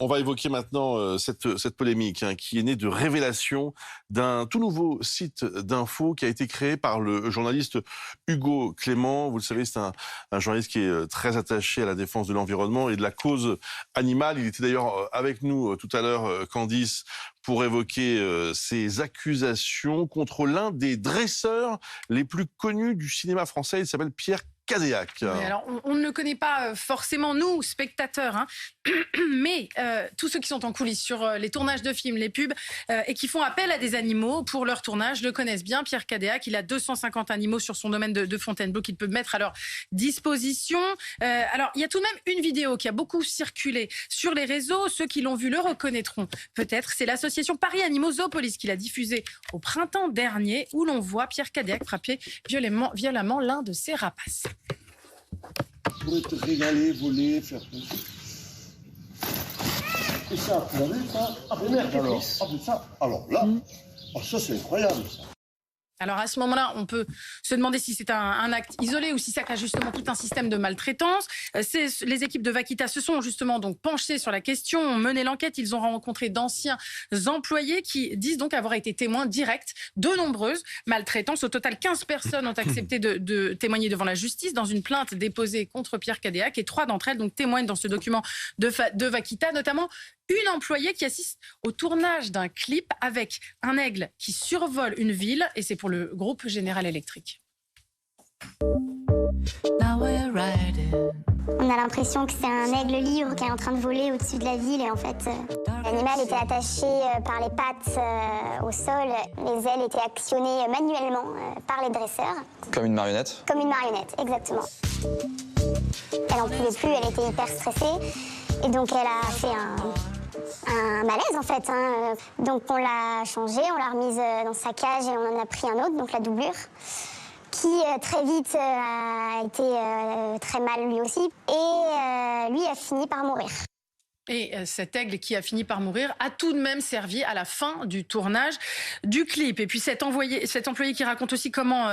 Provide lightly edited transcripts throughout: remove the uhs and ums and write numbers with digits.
On va évoquer maintenant cette polémique qui est née de révélations d'un tout nouveau site d'info qui a été créé par le journaliste Hugo Clément. Vous le savez, c'est un journaliste qui est très attaché à la défense de l'environnement et de la cause animale. Il était d'ailleurs avec nous tout à l'heure, Candice, pour évoquer ces accusations contre l'un des dresseurs les plus connus du cinéma français. Il s'appelle Pierre Cadéac. Oui, alors, on ne le connaît pas forcément, nous, spectateurs, hein, mais tous ceux qui sont en coulisses sur les tournages de films, les pubs, et qui font appel à des animaux pour leur tournage, le connaissent bien. Pierre Cadéac, il a 250 animaux sur son domaine de Fontainebleau qu'il peut mettre à leur disposition. Alors, il y a tout de même une vidéo qui a beaucoup circulé sur les réseaux. Ceux qui l'ont vu le reconnaîtront peut-être. C'est l'association Paris Animaux Zoopolis qui l'a diffusée au printemps dernier, où l'on voit Pierre Cadéac frapper violemment l'un de ses rapaces. Tu pourrais te régaler, voler, faire tout. Et ça, tu l'as vu, ça? Ah, mais merde, alors. Ah, mais ça, alors là, ça, c'est incroyable, ça. Alors à ce moment-là, on peut se demander si c'est un acte isolé ou si ça cache justement tout un système de maltraitance. Les équipes de Vaquita se sont justement donc penchées sur la question, ont mené l'enquête. Ils ont rencontré d'anciens employés qui disent donc avoir été témoins directs de nombreuses maltraitances. Au total, 15 personnes ont accepté de témoigner devant la justice dans une plainte déposée contre Pierre Cadéac et 3 d'entre elles donc témoignent dans ce document de Vaquita, notamment une employée qui assiste au tournage d'un clip avec un aigle qui survole une ville, et c'est pour le groupe General Electric. On a l'impression que c'est un aigle libre qui est en train de voler au-dessus de la ville et en fait, l'animal était attaché par les pattes au sol. Les ailes étaient actionnées manuellement par les dresseurs. Comme une marionnette? Comme une marionnette, exactement. Elle n'en pouvait plus, elle était hyper stressée et donc elle a fait un malaise en fait. Donc on l'a changée, on l'a remise dans sa cage et on en a pris un autre, donc la doublure, qui très vite a été très mal lui aussi. Et lui a fini par mourir. Et cet aigle qui a fini par mourir a tout de même servi à la fin du tournage du clip. Et puis cet employé qui raconte aussi comment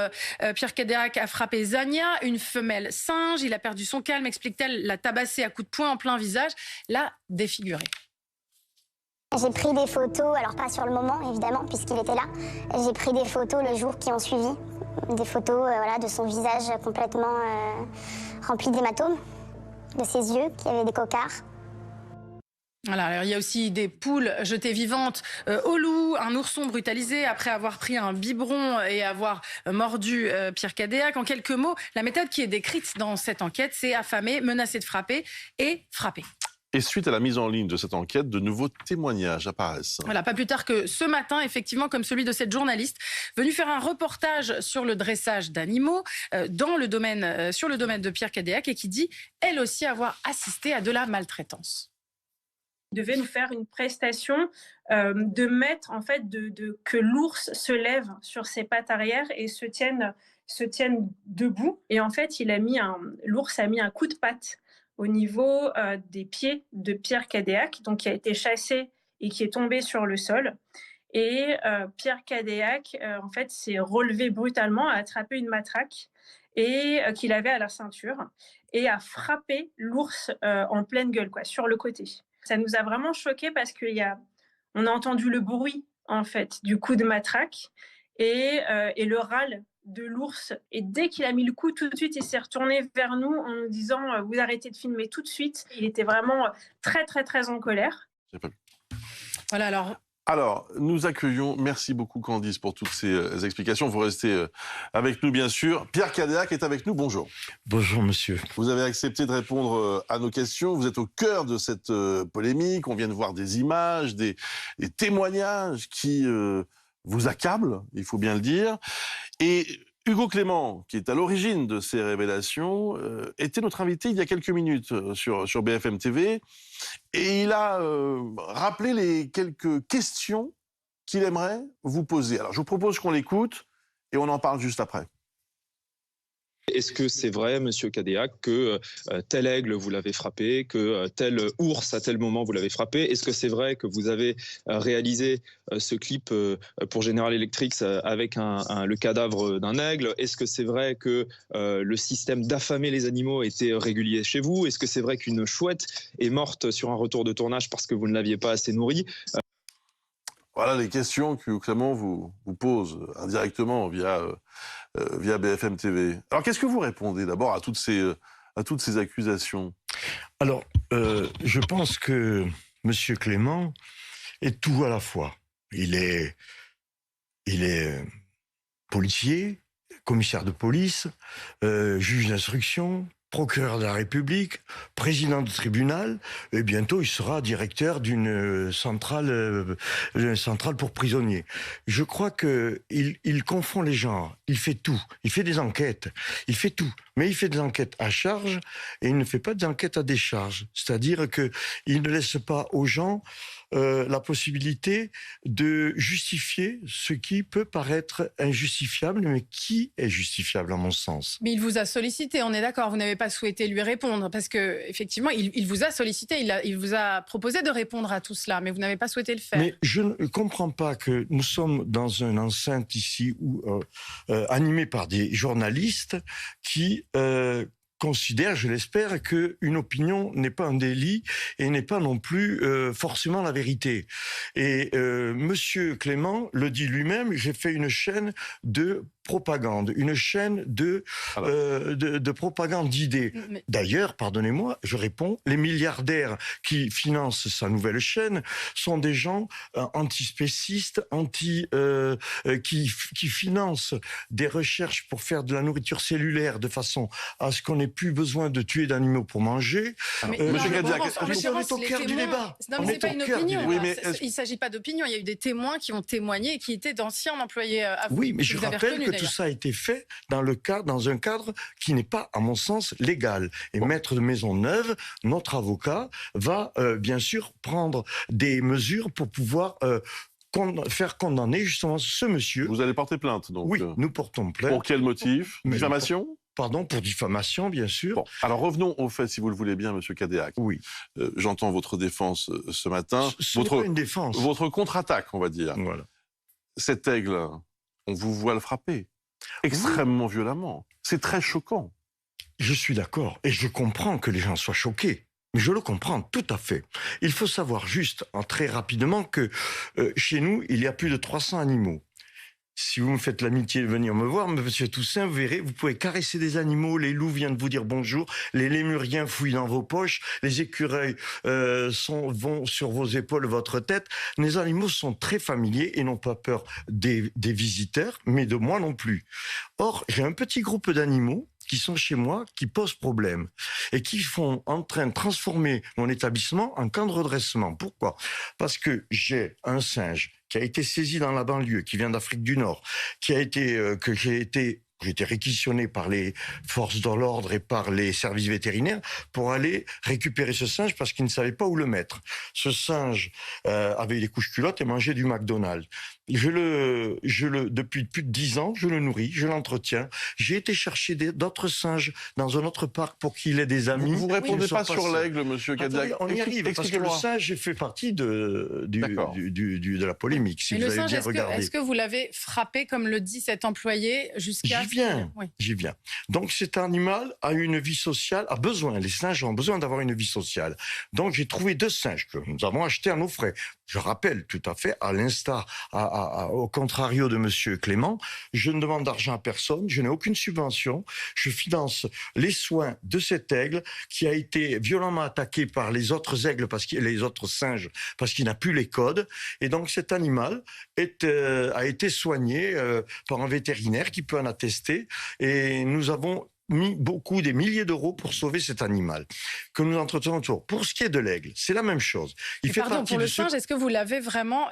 Pierre Cadéac a frappé Zania, une femelle singe. Il a perdu son calme, explique-t-elle, l'a tabassé à coups de poing en plein visage, l'a défiguré. J'ai pris des photos, alors pas sur le moment évidemment puisqu'il était là. J'ai pris des photos le jour qui ont suivi, des photos de son visage complètement rempli d'hématomes, de ses yeux qui avaient des cocards. Voilà, alors il y a aussi des poules jetées vivantes au loup, un ourson brutalisé après avoir pris un biberon et avoir mordu Pierre Cadéac. En quelques mots, la méthode qui est décrite dans cette enquête, c'est affamer, menacer de frapper et frapper. Et suite à la mise en ligne de cette enquête, de nouveaux témoignages apparaissent. Voilà, pas plus tard que ce matin, effectivement, comme celui de cette journaliste venue faire un reportage sur le dressage d'animaux sur le domaine de Pierre Cadéac et qui dit, elle aussi, avoir assisté à de la maltraitance. Il devait nous faire une prestation de mettre, en fait, que l'ours se lève sur ses pattes arrière et se tienne debout. Et en fait, l'ours a mis un coup de patte au niveau des pieds de Pierre Cadéac, donc qui a été chassé et qui est tombé sur le sol. Et Pierre Cadéac, en fait, s'est relevé brutalement, a attrapé une matraque et qu'il avait à la ceinture et a frappé l'ours en pleine gueule, sur le côté. Ça nous a vraiment choqués parce on a entendu le bruit, en fait, du coup de matraque et le râle de l'ours. Et dès qu'il a mis le coup, tout de suite, il s'est retourné vers nous en nous disant « Vous arrêtez de filmer tout de suite ». Il était vraiment très, très, très en colère. Voilà, Alors, nous accueillons, merci beaucoup Candice pour toutes ces explications. Vous restez avec nous bien sûr. Pierre Cadéac est avec nous, bonjour. Bonjour monsieur. Vous avez accepté de répondre à nos questions. Vous êtes au cœur de cette polémique. On vient de voir des images, des témoignages qui vous accablent, il faut bien le dire. Et Hugo Clément, qui est à l'origine de ces révélations, était notre invité il y a quelques minutes sur BFM TV. Et il a rappelé les quelques questions qu'il aimerait vous poser. Alors, je vous propose qu'on l'écoute et on en parle juste après. Est-ce que c'est vrai, Monsieur Cadéac, que tel aigle vous l'avez frappé, que tel ours à tel moment vous l'avez frappé? Est-ce que c'est vrai que vous avez réalisé ce clip pour General Electric avec le cadavre d'un aigle? Est-ce que c'est vrai que le système d'affamer les animaux était régulier chez vous? Est-ce que c'est vrai qu'une chouette est morte sur un retour de tournage parce que vous ne l'aviez pas assez nourrie? Voilà les questions que Clément vous pose indirectement via BFM TV. Alors qu'est-ce que vous répondez d'abord à toutes ces accusations? Alors, je pense que M. Clément est tout à la fois. Il est policier, commissaire de police, juge d'instruction, procureur de la République, président du tribunal, et bientôt il sera directeur d'une centrale pour prisonniers. Je crois qu'il confond les genres. Il fait tout. Il fait des enquêtes. Il fait tout. Mais il fait des enquêtes à charge et il ne fait pas des enquêtes à décharge. C'est-à-dire qu'il ne laisse pas aux gens la possibilité de justifier ce qui peut paraître injustifiable, mais qui est justifiable à mon sens. Mais il vous a sollicité, on est d'accord, vous n'avez pas souhaité lui répondre, parce que effectivement, il vous a sollicité, il vous a proposé de répondre à tout cela, mais vous n'avez pas souhaité le faire. Mais je ne comprends pas que nous sommes dans une enceinte ici animée par des journalistes qui considère, je l'espère, qu'une opinion n'est pas un délit et n'est pas non plus forcément la vérité. Et Monsieur Clément le dit lui-même, j'ai fait une chaîne de propagande, une chaîne de propagande d'idées. Mais... D'ailleurs, pardonnez-moi, je réponds, les milliardaires qui financent sa nouvelle chaîne sont des gens antispécistes, qui financent des recherches pour faire de la nourriture cellulaire de façon à ce qu'on n'ait plus besoin de tuer d'animaux pour manger. Monsieur Cadillac, on est au cœur du débat. Non, mais c'est pas une opinion. Oui, mais il ne s'agit pas d'opinion. Il y a eu des témoins qui ont témoigné et qui étaient d'anciens employés à vous. Oui, mais je vous avez rappelle retenu, que tout ça a été fait dans un cadre qui n'est pas, à mon sens, légal. Et Maître de Maisonneuve, notre avocat, va bien sûr prendre des mesures pour pouvoir faire condamner justement ce monsieur. Vous allez porter plainte, donc? Oui, nous portons plainte. Pour quel motif? Diffamation? Pardon, pour diffamation, bien sûr. Bon, alors revenons au fait, si vous le voulez bien, Monsieur Cadéac. Oui. J'entends votre défense ce matin. Ce n'est pas une défense. Votre contre-attaque, on va dire. Voilà. Cet aigle, on vous voit le frapper extrêmement violemment. C'est très choquant. Je suis d'accord et je comprends que les gens soient choqués. Mais je le comprends tout à fait. Il faut savoir juste, très rapidement, que chez nous, il y a plus de 300 animaux. Si vous me faites l'amitié de venir me voir, Monsieur Toussaint, vous verrez, vous pouvez caresser des animaux, les loups viennent vous dire bonjour, les lémuriens fouillent dans vos poches, les écureuils vont sur vos épaules, votre tête. Les animaux sont très familiers et n'ont pas peur des visiteurs, mais de moi non plus. Or, j'ai un petit groupe d'animaux qui sont chez moi, qui posent problème et qui sont en train de transformer mon établissement en camp de redressement. Pourquoi? Parce que j'ai un singe qui a été saisi dans la banlieue, qui vient d'Afrique du Nord, j'ai été réquisitionné par les forces de l'ordre et par les services vétérinaires pour aller récupérer ce singe parce qu'ils ne savaient pas où le mettre. Ce singe avait des couches culottes et mangeait du McDonald's. Depuis plus de 10 ans, je le nourris, je l'entretiens. J'ai été chercher d'autres singes dans un autre parc pour qu'il ait des amis. Vous ne répondez pas sur l'aigle, Monsieur Cadillac. On y arrive, parce que le singe fait partie de la polémique, si mais vous le avez singe, bien regardé. Est-ce que vous l'avez frappé, comme le dit cet employé, jusqu'à... J'y viens. Donc cet animal a une vie sociale, les singes ont besoin d'avoir une vie sociale. Donc j'ai trouvé 2 singes que nous avons achetés à nos frais. Je rappelle tout à fait, à l'instar, au contrario de Monsieur Clément, je ne demande d'argent à personne, je n'ai aucune subvention, je finance les soins de cet aigle qui a été violemment attaqué par les autres aigles, les autres singes, parce qu'il n'a plus les codes. Et donc cet animal a été soigné par un vétérinaire qui peut en attester. Et nous avons mis des milliers d'euros pour sauver cet animal que nous entretenons toujours. Pour ce qui est de l'aigle, c'est la même chose. Pour le singe, est-ce que vous l'avez vraiment...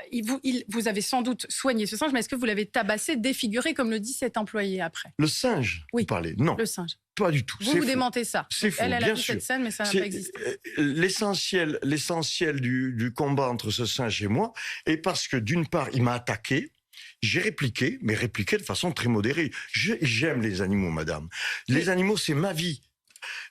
Vous avez sans doute soigné ce singe, mais est-ce que vous l'avez tabassé, défiguré, comme le dit cet employé après? Le singe, oui. Vous parlez? Non. Le singe. Pas du tout. Vous démentez ça. C'est faux, elle a bien vu sûr. cette scène, mais ça n'a pas existé. L'essentiel du combat entre ce singe et moi est parce que d'une part, il m'a attaqué. J'ai répliqué, mais répliqué de façon très modérée. J'aime les animaux, madame. Les animaux, c'est ma vie.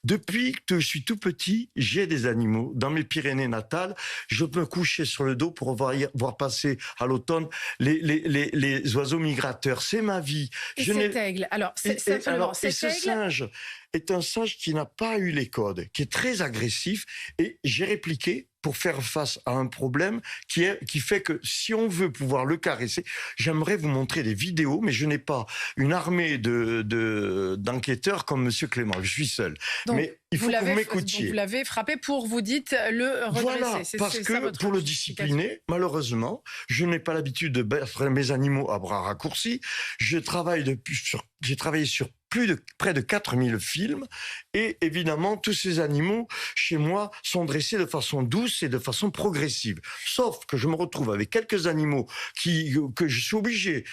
Depuis que je suis tout petit, j'ai des animaux. Dans mes Pyrénées natales, je peux me coucher sur le dos pour voir passer à l'automne les oiseaux migrateurs. C'est ma vie. Et cet aigle, alors, ce singe est un singe qui n'a pas eu les codes, qui est très agressif, et j'ai répliqué pour faire face à un problème qui fait que si on veut pouvoir le caresser, j'aimerais vous montrer des vidéos, mais je n'ai pas une armée d'enquêteurs comme Monsieur Clément. Je suis seul. Donc, mais il faut que vous m'écoutiez. Vous l'avez frappé pour, vous dites, le redresser. Voilà, parce que pour le discipliner, malheureusement, je n'ai pas l'habitude de battre mes animaux à bras raccourcis. J'ai travaillé sur près de 4000 films, et évidemment, tous ces animaux, chez moi, sont dressés de façon douce et de façon progressive. Sauf que je me retrouve avec quelques animaux que je suis obligé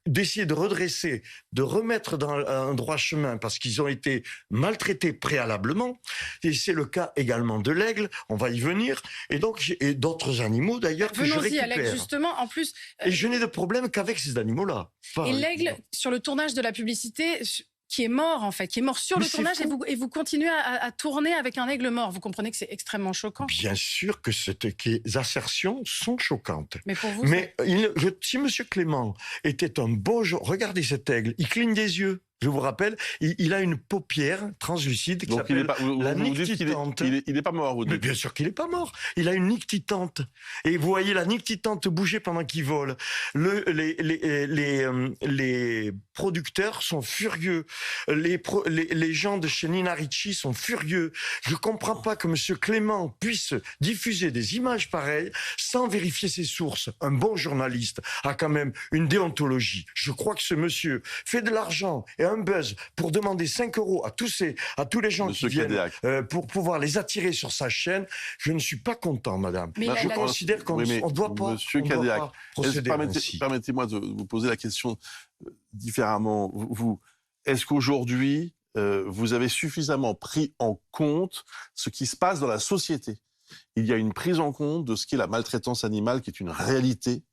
d'essayer de redresser, de remettre dans un droit chemin parce qu'ils ont été maltraités préalablement. Et c'est le cas également de l'aigle, on va y venir, et donc et d'autres animaux d'ailleurs que je récupère. Venons-y, Alex, justement, en plus... Et je n'ai de problème qu'avec ces animaux-là. Et l'aigle, sur le tournage de la publicité... qui est mort, en fait, qui est mort sur le tournage, et vous continuez à tourner avec un aigle mort. Vous comprenez que c'est extrêmement choquant. Bien sûr que ces assertions sont choquantes. Mais pour vous, si M. Clément était un beau... Regardez cet aigle, il cligne des yeux. Je vous rappelle, il a une paupière translucide qui s'appelle la nictitante. Il n'est pas mort, vous dites. Mais bien sûr qu'il n'est pas mort. Il a une nictitante. Et vous voyez la nictitante bouger pendant qu'il vole. Les producteurs sont furieux. Les gens de chez Nina Ricci sont furieux. Je ne comprends pas que M. Clément puisse diffuser des images pareilles sans vérifier ses sources. Un bon journaliste a quand même une déontologie. Je crois que ce monsieur fait de l'argent et un buzz pour demander 5 € à tous les gens qui viennent pour pouvoir les attirer sur sa chaîne. Je ne suis pas content, madame. Mais je considère qu'on ne doit pas procéder ainsi. Permettez-moi de vous poser la question différemment. Est-ce qu'aujourd'hui, vous avez suffisamment pris en compte ce qui se passe dans la société? Il y a une prise en compte de ce qu'est la maltraitance animale, qui est une réalité.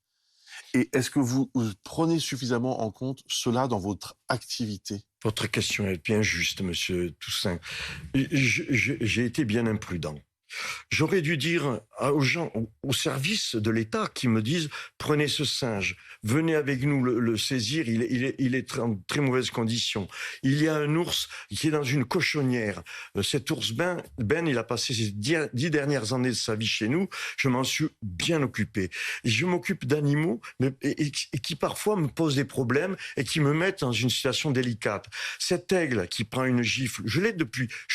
Et est-ce que vous prenez suffisamment en compte cela dans votre activité? Votre question est bien juste, Monsieur Toussaint. J'ai été bien imprudent. J'aurais dû dire aux gens, au service de l'État, qui me disent « Prenez ce singe, venez avec nous le saisir, il est en très mauvaise condition. Il y a un ours qui est dans une cochonnière. Cet ours Ben, il a passé ces 10 dernières années de sa vie chez nous. Je m'en suis bien occupé. Et je m'occupe d'animaux et qui parfois me posent des problèmes et qui me mettent dans une situation délicate. Cet aigle qui prend une gifle, je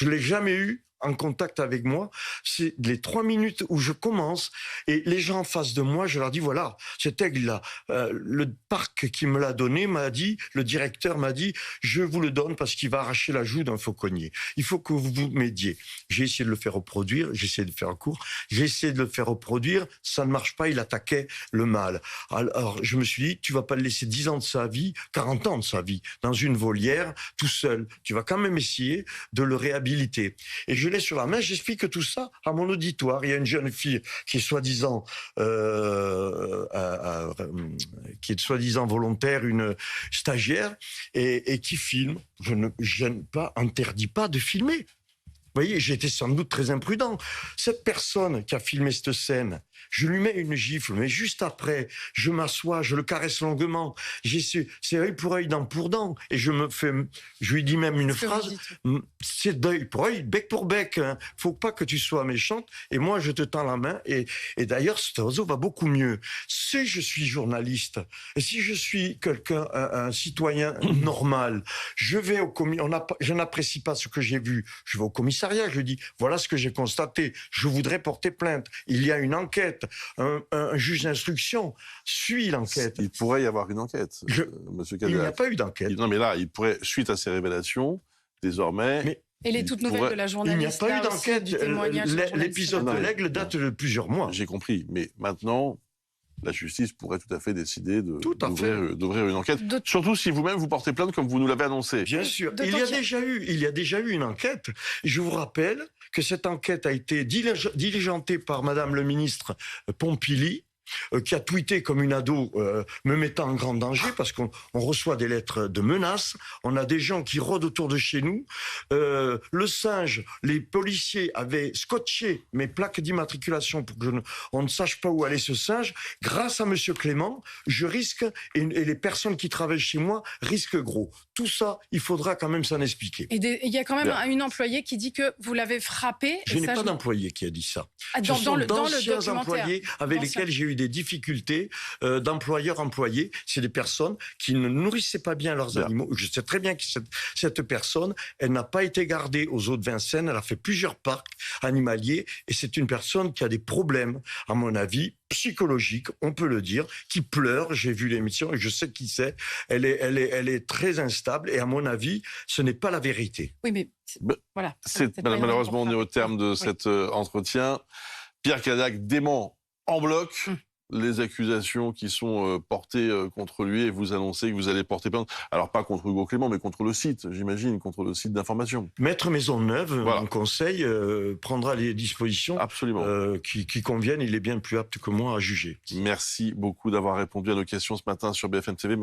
l'ai jamais eu en contact avec moi, c'est les 3 minutes où je commence, et les gens en face de moi, je leur dis, voilà, cet aigle-là, le parc qui me l'a donné le directeur m'a dit, je vous le donne parce qu'il va arracher la joue d'un fauconnier. Il faut que vous m'aidiez. J'ai essayé de le faire reproduire, j'ai essayé de faire un cours, j'ai essayé de le faire reproduire, ça ne marche pas, il attaquait le mâle. Alors, je me suis dit, tu vas pas le laisser 10 ans de sa vie, 40 ans de sa vie, dans une volière, tout seul. Tu vas quand même essayer de le réhabiliter. Et je l'ai sur la main, j'explique tout ça à mon auditoire. Il y a une jeune fille qui est soi-disant volontaire, une stagiaire, et qui filme. Je n'interdis pas de filmer. Vous voyez, j'ai été sans doute très imprudent. Cette personne qui a filmé cette scène, je lui mets une gifle, mais juste après, je m'assois, je le caresse longuement. C'est œil pour œil, dent pour dent. Et je lui dis même une phrase, c'est d'œil pour œil, bec pour bec. Hein. Faut pas que tu sois méchante. Et moi, je te tends la main. Et d'ailleurs, cet oiseau va beaucoup mieux. Si je suis journaliste, et si je suis un citoyen normal, je vais je n'apprécie pas ce que j'ai vu. Je vais au commissariat, je dis, voilà ce que j'ai constaté. Je voudrais porter plainte. Il y a une enquête. Un juge d'instruction suit l'enquête. Il pourrait y avoir une enquête, Monsieur Cadillac. Il n'y a pas eu d'enquête. Non, mais là, il pourrait, suite à ces révélations, désormais... Et les toutes nouvelles de la journaliste. Il n'y a pas eu d'enquête. L'épisode de l'aigle date de plusieurs mois. J'ai compris. Mais maintenant, la justice pourrait tout à fait décider d'ouvrir une enquête. Surtout si vous-même vous portez plainte comme vous nous l'avez annoncé. Bien sûr. Il y a déjà eu une enquête. Je vous rappelle que cette enquête a été diligentée par Madame le ministre Pompili. qui a tweeté comme une ado, me mettant en grand danger, parce qu'on reçoit des lettres de menaces. On a des gens qui rôdent autour de chez nous. Le singe, les policiers avaient scotché mes plaques d'immatriculation pour que on ne sache pas où allait ce singe. Grâce à Monsieur Clément, je risque, et les personnes qui travaillent chez moi risquent gros. Tout ça, il faudra quand même s'en expliquer. Et il y a quand même une employée qui dit que vous l'avez frappé. Je n'ai pas d'employé qui a dit ça. Dans le d'anciens documentaire. employés avec lesquels j'ai eu des difficultés d'employeurs-employés. C'est des personnes qui ne nourrissaient pas bien leurs animaux. Je sais très bien que cette personne, elle n'a pas été gardée aux eaux de Vincennes. Elle a fait plusieurs parcs animaliers et c'est une personne qui a des problèmes, à mon avis, psychologiques, on peut le dire, qui pleure. J'ai vu l'émission et je sais qui c'est. Elle est très instable et à mon avis, ce n'est pas la vérité. Oui, mais voilà. Malheureusement, on est au terme de cet entretien. Pierre Cadillac dément en bloc les accusations qui sont portées contre lui et vous annoncez que vous allez porter plainte. Alors pas contre Hugo Clément, mais contre le site, j'imagine, contre le site d'information. Maître Maisonneuve, mon conseil, prendra les dispositions qui conviennent. Il est bien plus apte que moi à juger. Merci beaucoup d'avoir répondu à nos questions ce matin sur BFM TV. Merci.